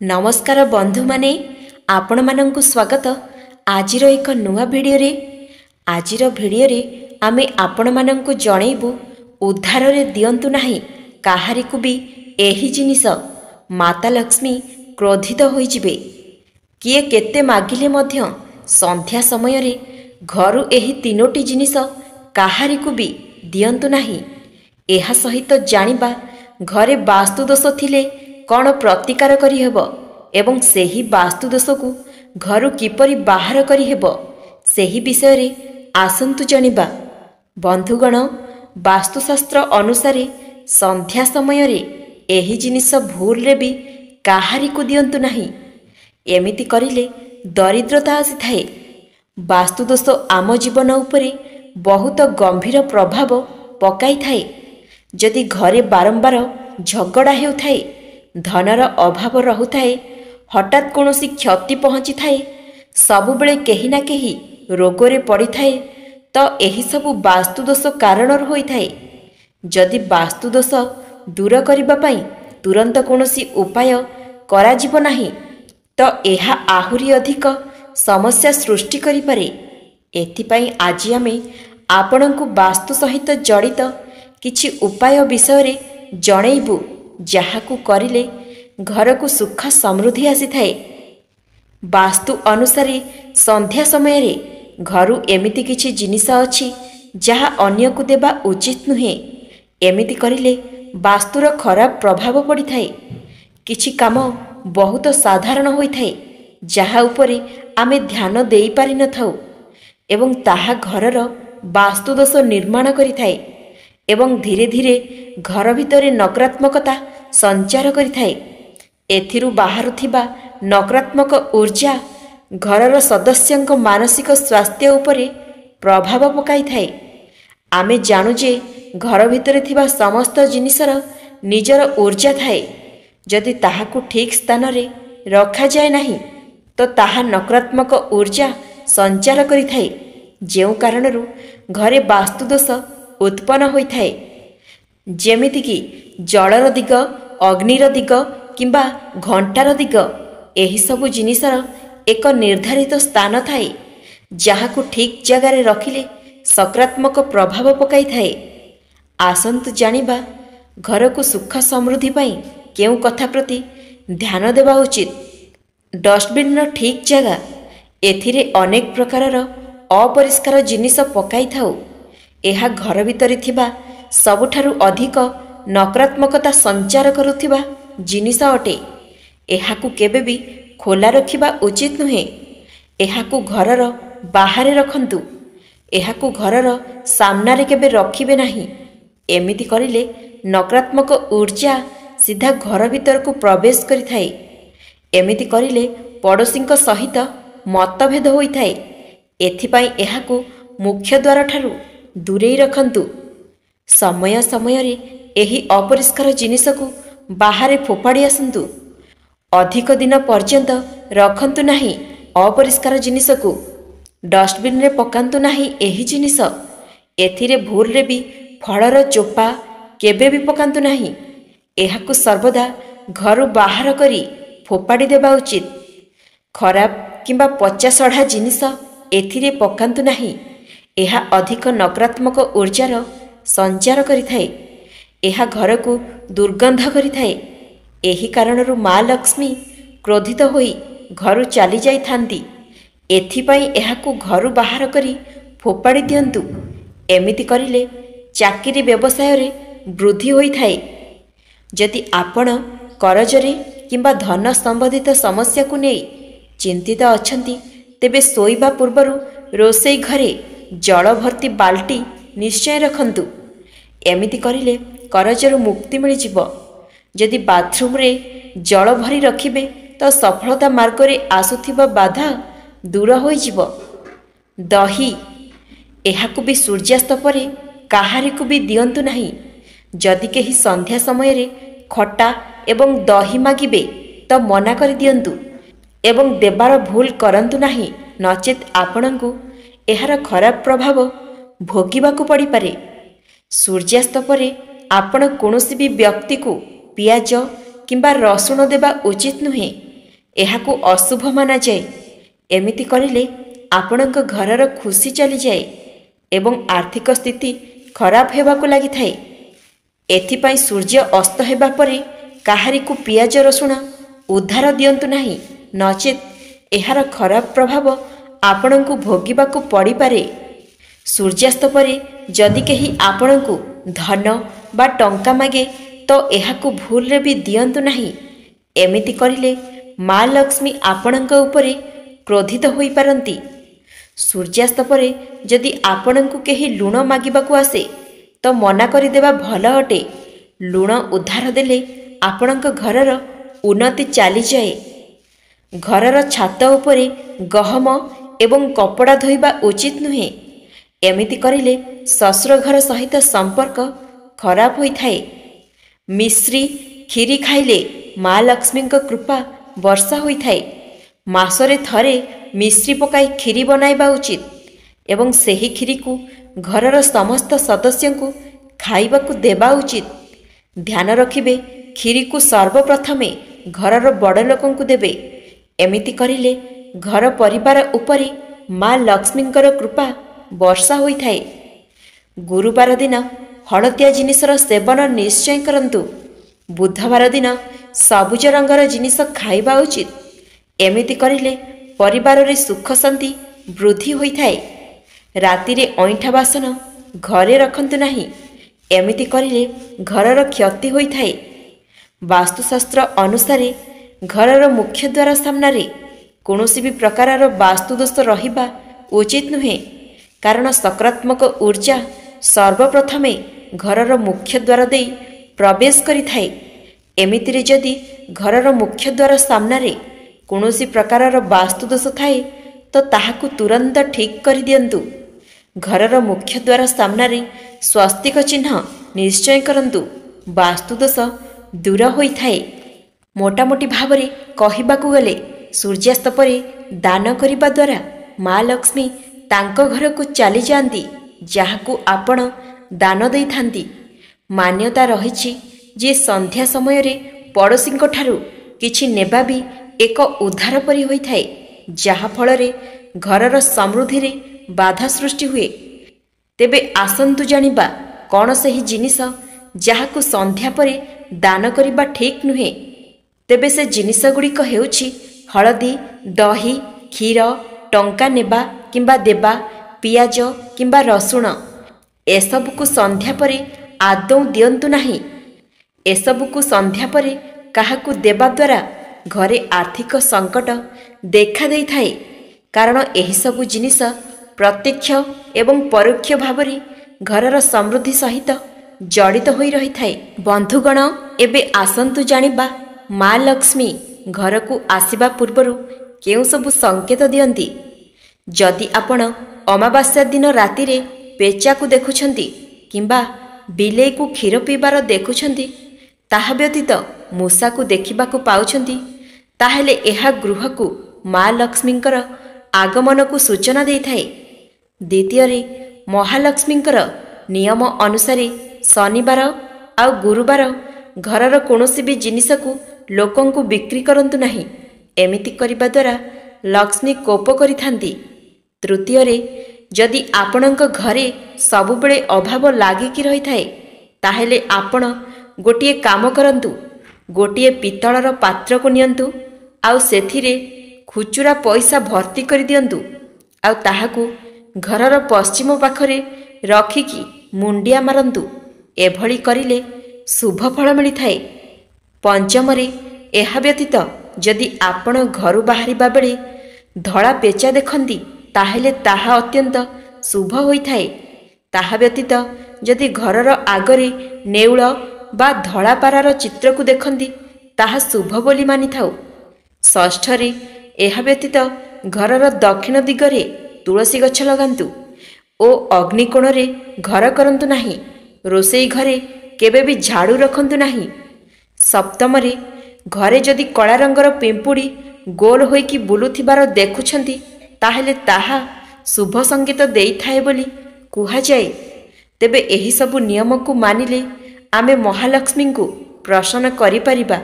नमस्कार बंधु माने आपण मानंकु स्वागत आजिर एक नुआ भिडियो रे। आजिर भिडियो रे आमे आपण मानंकु जणैबु उद्धार रे दियंतु नाही काहारिकु भी एही जिनिस माता लक्ष्मी क्रोधित होई जिबे। किए केते मागिले मध्य संध्या समय रे घरु एही तीनोटी जिनिस काहारिकु भी दियंतु नाही। एहा सहित जानिबा घरे वास्तुदोष थिले कौन प्रतिकार करिहेब एवं सेही वास्तुदोषकु घरु किपरि बाहर करिहेब सेही विषय रे आसंतु जानिबा। बंधुगण, वास्तुशास्त्र अनुसारे संध्या समय रे एही जिनिस भूल रे भी काहारिकु दियंतु नाही। एमिति करिले दरिद्रता आसीथाए। वास्तुदोष आम जीवन उपरे बहुत गंभीर प्रभाव पकाई थाए। जदि घरे बारंबार झगड़ा हेउथाए, धनर अभाव रहुथाए, हठात कोनोसी क्षति पहुँची थाए, सबुबेले केही ना केही रोगरे पड़ी थाए, तो एही सबु वास्तुदोष कारण होई थाए। जदि वास्तुदोष दूर करिबा पई तुरंत कोनोसी उपाय करा जिवो नाही, तो एहा आहुरी अधिक समस्या सृष्टि करि पारे। एथिपई आज आमे आपणंकु वास्तु सहित जड़ित किछि उपाय विषय रे जणैबु, जहाकु करिले घरकु सुख समृद्धि आसी थाए। वास्तु अनुसारे संध्या समय रे घरु एमिति किछि जिनिस अछि जहा अन्य को देबा उचित नुहे। एमिति करिले वास्तुर खराब प्रभाव पड़ी थाए। किछि काम बहुत साधारण होई थाए, जहा उपरे आमे ध्यान देई पारि न थाउ एवं ताहा घरर वास्तुदोष निर्माण करि थाए एवं धीरे धीरे घर भितरे नकारात्मकता संचार करि थाए। एथिरु बाहरुथिबा नकारात्मक ऊर्जा घरर सदस्यंक मानसिक स्वास्थ्य उपरे प्रभाव पकाई थाए। आमे जानु जे घर भितरे थिबा समस्त जिनिसर निजर ऊर्जा थाए। जदि ताहाकु ठीक स्थान रे रखा जाए नाही, तो ताहा नकारात्मक ऊर्जा संचार करि थाए, जेउ कारणरु घरे वास्तुदोष उत्पन्न होई थाए। जेमिति कि जलर दिग, अग्निर दिग किंबा घंटार दिग, एही सबु जिनिसर एक निर्धारित स्थान थाए, जहाकु ठीक जगारे रखिले सकारात्मक प्रभाव पकाई थाए। आसंतु जानिबा घरकु सुख समृद्धि पई केउ कथा प्रति ध्यान देबा उचित। डस्टबिन ठीक जगह, एथिरे अनेक प्रकारर अपरिष्कार जिनिस पकाई थाउ। एहा घर भितरे थिबा सबुठारु अधिक नकारात्मकता संचार करुथिबा जिनिस अटे। एहाकु केबे भी खोला रखिबा उचित नुहे। एहाकु घरर बाहरे रखंतु। एहाकु घरर सामनारे केबे रखिबे नाही। एमिति करिले नकारात्मक ऊर्जा सीधा घर भितर को प्रवेश करि थाए। एमिति करिले पड़ोसींक सहित मतभेद होई थाए। एथिपई एहाकु मुख्य द्वार ठारू दूरेई रखंतु। समय समय रे एही अपरिष्कार जिनिसकु बाहरे फोपाड़ी आसंतु। अधिक दिन पर्यंत रखंतु नाही अपरिष्कार जिनिसकु। डस्टबिन रे पकांतु नाही एही जिनिस। एथिरे भूल रे भी फलर चोपा केबे भी पकांतु नाही। एहाकु सर्वदा घरु बाहर करी फोपाड़ी देबा उचित। खराब किंबा पचा सढ़ा जिनिस एथिरे पकांतु नाही। एहा अधिक नकारात्मक ऊर्जार संचार करिथाए। एहा घरकु दुर्गंध करिथाए। एही कारणरु माँ लक्ष्मी क्रोधित होई घरु चली जाई थांती। एथिपई एहाकु घरु बाहर करी फोपाड़ी दियंतु। एमिति करिले चाकिरी व्यवसाय रे वृद्धि होई थाए। जदि आपण करजरे किंबा धन संबंधित समस्या को नै चिंतित अछंती, तेबे सोईबा पूर्वरु रोसई घरे जल भर्ती बाल्टी निश्चय रखंतु। एमिति करिले करजरु मुक्ति मिल जिवो। जदि बाथरूम रे जल भरी रखिबे, तो सफलता मार्ग रे आसुथिबा बाधा दूर होई जिवो। दही, एहाकु भी सूर्यास्त परे काहारिकु भी दियंतु नाही। जदि केही संध्या समय रे खट्टा एवं दही मागिबे, तो मना करि दियंतु एवं देबार भूल करंतु नाही, नचेत आपणंकु एहार खराब प्रभाव भोगिबाकु पड़ी पारे। सूर्यास्त परे आपण कोनोसी भी व्यक्ति को पियाज किंबा रसुण देबा उचित नुहे। ଏହାକୁ ଅଶୁଭ ମନାଯାଏ। ଏମିତି କରିଲେ ଆପଣଙ୍କ ଘରର ଖୁସି ଚାଲିଯାଏ ଏବଂ ଆର୍ଥିକ ସ୍ଥିତି ଖରାପ ହେବାକୁ ଲାଗିଥାଏ। ଏଥିପାଇଁ ସୂର୍ଯ୍ୟ ଅସ୍ତ ହେବା ପରେ କାହାରିକୁ ପିଆଜ ରସୁଣ ଉଦ୍ଧାର ଦିଅନ୍ତୁ ନାହିଁ, ନଚେତ୍ ଏହାର ଖରାପ ପ୍ରଭାବ ଆପଣଙ୍କୁ ଭୋଗିବାକୁ ପଡ଼ିପାରେ। ସୂର୍ଯ୍ୟାସ୍ତ ପରେ ଯଦି କେହି ଆପଣଙ୍କୁ ଧନ ବା ଟଙ୍କା ମାଗେ ତ ଏହାକୁ ଭୁଲରେ ବି ଦିଅନ୍ତୁ ନାହିଁ। ଏମିତି କରିଲେ ମା ଲକ୍ଷ୍ମୀ ଆପଣଙ୍କ ଉପରେ କ୍ରୋଧିତ ହୋଇପାରନ୍ତି। ସୂର୍ଯ୍ୟାସ୍ତ ପରେ ଯଦି ଆପଣଙ୍କୁ କେହି ଲୁଣ ମାଗିବାକୁ ଆସେ ତ ମନା କରିଦେବା ଭଲ ଅଟେ। ଲୁଣ ଉଦ୍ଧାର ଦେଲେ ଆପଣଙ୍କ ଘରର ଉନ୍ନତି ଚାଲିଯାଏ। ଘରର ଛାତ ଉପରେ ଗହମ ଏବଂ କପଡ଼ା ଧୋଇବା ଉଚିତ ନୁହେଁ। ଏମିତି କରିଲେ ଶ୍ୱଶୁର ଘର ସହିତ ସମ୍ପର୍କ ଖରାପ ହୋଇଥାଏ। ମିଶ୍ରି କ୍ଷୀରି ଖାଇଲେ ମା ଲକ୍ଷ୍ମୀଙ୍କ କୃପା ବର୍ଷା ହୋଇଥାଏ। ମାସରେ ଥରେ ମିଶ୍ରି ପକାଇ କ୍ଷୀରି ବନାଇବା ଉଚିତ ଏବଂ ସେହି କ୍ଷୀରିକୁ ଘରର ସମସ୍ତ ସଦସ୍ୟଙ୍କୁ ଖାଇବାକୁ ଦେବା ଉଚିତ। ଧ୍ୟାନ ରଖିବେ, କ୍ଷୀରିକୁ ସର୍ବପ୍ରଥମେ ଘରର ବଡ଼ ଲୋକଙ୍କୁ ଦେବେ। ଏମିତି କରିଲେ ଘର ପରିବାର ଉପରେ ମା ଲକ୍ଷ୍ମୀଙ୍କର କୃପା ବର୍ଷା ହୋଇଥାଏ। ଗୁରୁବାର ଦିନ ହଳଦିଆ ଜିନିଷର ସେବନ ନିଶ୍ଚୟ କରନ୍ତୁ। ବୁଧବାର ଦିନ ସବୁଜ ରଙ୍ଗର ଜିନିଷ ଖାଇବା ଉଚିତ। ଏମିତି କରିଲେ ପରିବାରରେ ସୁଖ ଶାନ୍ତି ବୃଦ୍ଧି ହୋଇଥାଏ। ରାତିରେ ଅଇଁଠା ବାସନ ଘରେ ରଖନ୍ତୁ ନାହିଁ। ଏମିତି କରିଲେ ଘରର କ୍ଷତି ହୋଇଥାଏ। ବାସ୍ତୁଶାସ୍ତ୍ର ଅନୁସାରେ ଘରର ମୁଖ୍ୟ ଦ୍ୱାର ସାମ୍ନାରେ କୌଣସି ବି ପ୍ରକାରର ବାସ୍ତୁଦୋଷ ରହିବା ଉଚିତ ନୁହେଁ, କାରଣ ସକାରାତ୍ମକ ଊର୍ଜା ସର୍ବପ୍ରଥମେ ଘରର ମୁଖ୍ୟ ଦ୍ୱାର ଦେଇ ପ୍ରବେଶ କରିଥାଏ। ଏମିତିରେ ଯଦି ଘରର ମୁଖ୍ୟ ଦ୍ୱାର ସାମ୍ନାରେ କୌଣସି ପ୍ରକାରର ବାସ୍ତୁଦୋଷ ଥାଏ ତ ତାହାକୁ ତୁରନ୍ତ ଠିକ୍ କରିଦିଅନ୍ତୁ। ଘରର ମୁଖ୍ୟ ଦ୍ୱାର ସାମ୍ନାରେ ସ୍ୱସ୍ତିକ ଚିହ୍ନ ନିଶ୍ଚୟ କରନ୍ତୁ। ବାସ୍ତୁଦୋଷ ଦୂର ହୋଇଥାଏ। ମୋଟାମୋଟି ଭାବରେ କହିବାକୁ ଗଲେ ସୂର୍ଯ୍ୟାସ୍ତ ପରେ ଦାନ କରିବା ଦ୍ୱାରା ମା ଲକ୍ଷ୍ମୀ ତାଙ୍କ ଘରକୁ ଚାଲିଯାଆନ୍ତି, ଯାହାକୁ ଆପଣ ଦାନ ଦେଇଥାନ୍ତି। ମାନ୍ୟତା ରହିଛି ଯେ ସନ୍ଧ୍ୟା ସମୟରେ ପଡ଼ୋଶୀଙ୍କ ଠାରୁ କିଛି ନେବା ବି ଏକ ଉଦ୍ଧାର ପରି ହୋଇଥାଏ, ଯାହାଫଳରେ ଘରର ସମୃଦ୍ଧିରେ ବାଧା ସୃଷ୍ଟି ହୁଏ। ତେବେ ଆସନ୍ତୁ ଜାଣିବା କ'ଣ ସେହି ଜିନିଷ ଯାହାକୁ ସନ୍ଧ୍ୟା ପରେ ଦାନ କରିବା ଠିକ୍ ନୁହେଁ। ତେବେ ସେ ଜିନିଷ ଗୁଡ଼ିକ ହେଉଛି ହଳଦୀ, ଦହି, କ୍ଷୀର, ଟଙ୍କା ନେବା କିମ୍ବା ଦେବା, ପିଆଜ କିମ୍ବା ରସୁଣ। ଏସବୁକୁ ସନ୍ଧ୍ୟା ପରେ ଆଦୌ ଦିଅନ୍ତୁ ନାହିଁ। ଏସବୁକୁ ସନ୍ଧ୍ୟା ପରେ କାହାକୁ ଦେବା ଦ୍ୱାରା ଘରେ ଆର୍ଥିକ ସଙ୍କଟ ଦେଖା ଦେଇଥାଏ, କାରଣ ଏହିସବୁ ଜିନିଷ ପ୍ରତ୍ୟକ୍ଷ ଏବଂ ପରୋକ୍ଷ ଭାବରେ ଘରର ସମୃଦ୍ଧି ସହିତ ଜଡ଼ିତ ହୋଇ ରହିଥାଏ। ବନ୍ଧୁଗଣ, ଏବେ ଆସନ୍ତୁ ଜାଣିବା ମା ଲକ୍ଷ୍ମୀ ଘରକୁ ଆସିବା ପୂର୍ବରୁ କେଉଁ ସବୁ ସଂକେତ ଦିଅନ୍ତି। ଯଦି ଆପଣ ଅମାବାସ୍ୟା ଦିନ ରାତିରେ ପେଚାକୁ ଦେଖୁଛନ୍ତି କିମ୍ବା ବିଲେଇକୁ କ୍ଷୀର ପିଇବାର ଦେଖୁଛନ୍ତି, ତାହା ବ୍ୟତୀତ ମୂଷାକୁ ଦେଖିବାକୁ ପାଉଛନ୍ତି, ତାହେଲେ ଏହା ଗୃହକୁ ମା ଲକ୍ଷ୍ମୀଙ୍କର ଆଗମନକୁ ସୂଚନା ଦେଇଥାଏ। ଦ୍ୱିତୀୟରେ, ମହାଲକ୍ଷ୍ମୀଙ୍କର ନିୟମ ଅନୁସାରେ ଶନିବାର ଆଉ ଗୁରୁବାର ଘରର କୌଣସି ବି ଜିନିଷକୁ ଲୋକଙ୍କୁ ବିକ୍ରି କରନ୍ତୁ ନାହିଁ। ଏମିତି କରିବା ଦ୍ୱାରା ଲକ୍ଷ୍ମୀ କୋପ କରିଥାନ୍ତି। ତୃତୀୟରେ, ଯଦି ଆପଣଙ୍କ ଘରେ ସବୁବେଳେ ଅଭାବ ଲାଗିକି ରହିଥାଏ, ତାହେଲେ ଆପଣ ଗୋଟିଏ କାମ କରନ୍ତୁ। ଗୋଟିଏ ପିତ୍ତଳର ପାତ୍ରକୁ ନିଅନ୍ତୁ ଆଉ ସେଥିରେ ଖୁଚୁରା ପଇସା ଭର୍ତ୍ତି କରିଦିଅନ୍ତୁ ଆଉ ତାହାକୁ ଘରର ପଶ୍ଚିମ ପାଖରେ ରଖିକି ମୁଣ୍ଡିଆ ମାରନ୍ତୁ। ଏଭଳି କରିଲେ ଶୁଭ ଫଳ ମିଳିଥାଏ। ପଞ୍ଚମରେ, ଏହା ବ୍ୟତୀତ ଯଦି ଆପଣ ଘରୁ ବାହାରିବା ବେଳେ ଧଳା ପେଚା ଦେଖନ୍ତି, ତାହେଲେ ତାହା ଅତ୍ୟନ୍ତ ଶୁଭ ହୋଇଥାଏ। ତାହା ବ୍ୟତୀତ ଯଦି ଘରର ଆଗରେ ନେଉଳ ବା ଧଳା ପାରାର ଚିତ୍ରକୁ ଦେଖନ୍ତି, ତାହା ଶୁଭ ବୋଲି ମାନିଥାଉ। ଷଷ୍ଠରେ, ଏହା ବ୍ୟତୀତ ଘରର ଦକ୍ଷିଣ ଦିଗରେ ତୁଳସୀ ଗଛ ଲଗାନ୍ତୁ ଓ ଅଗ୍ନିକୋଣରେ ଘର କରନ୍ତୁ ନାହିଁ। ରୋଷେଇ ଘରେ କେବେ ବି ଝାଡ଼ୁ ରଖନ୍ତୁ ନାହିଁ। ସପ୍ତମରେ, ଘରେ ଯଦି କଳା ରଙ୍ଗର ପିମ୍ପୁଡ଼ି ଗୋଲ ହୋଇକି ବୁଲୁଥିବାର ଦେଖୁଛନ୍ତି, ତାହେଲେ ତାହା ଶୁଭ ସଂକେତ ଦେଇଥାଏ ବୋଲି କୁହାଯାଏ। ତେବେ ଏହିସବୁ ନିୟମକୁ ମାନିଲେ ଆମେ ମହାଲକ୍ଷ୍ମୀଙ୍କୁ ପ୍ରସନ୍ନ କରିପାରିବା।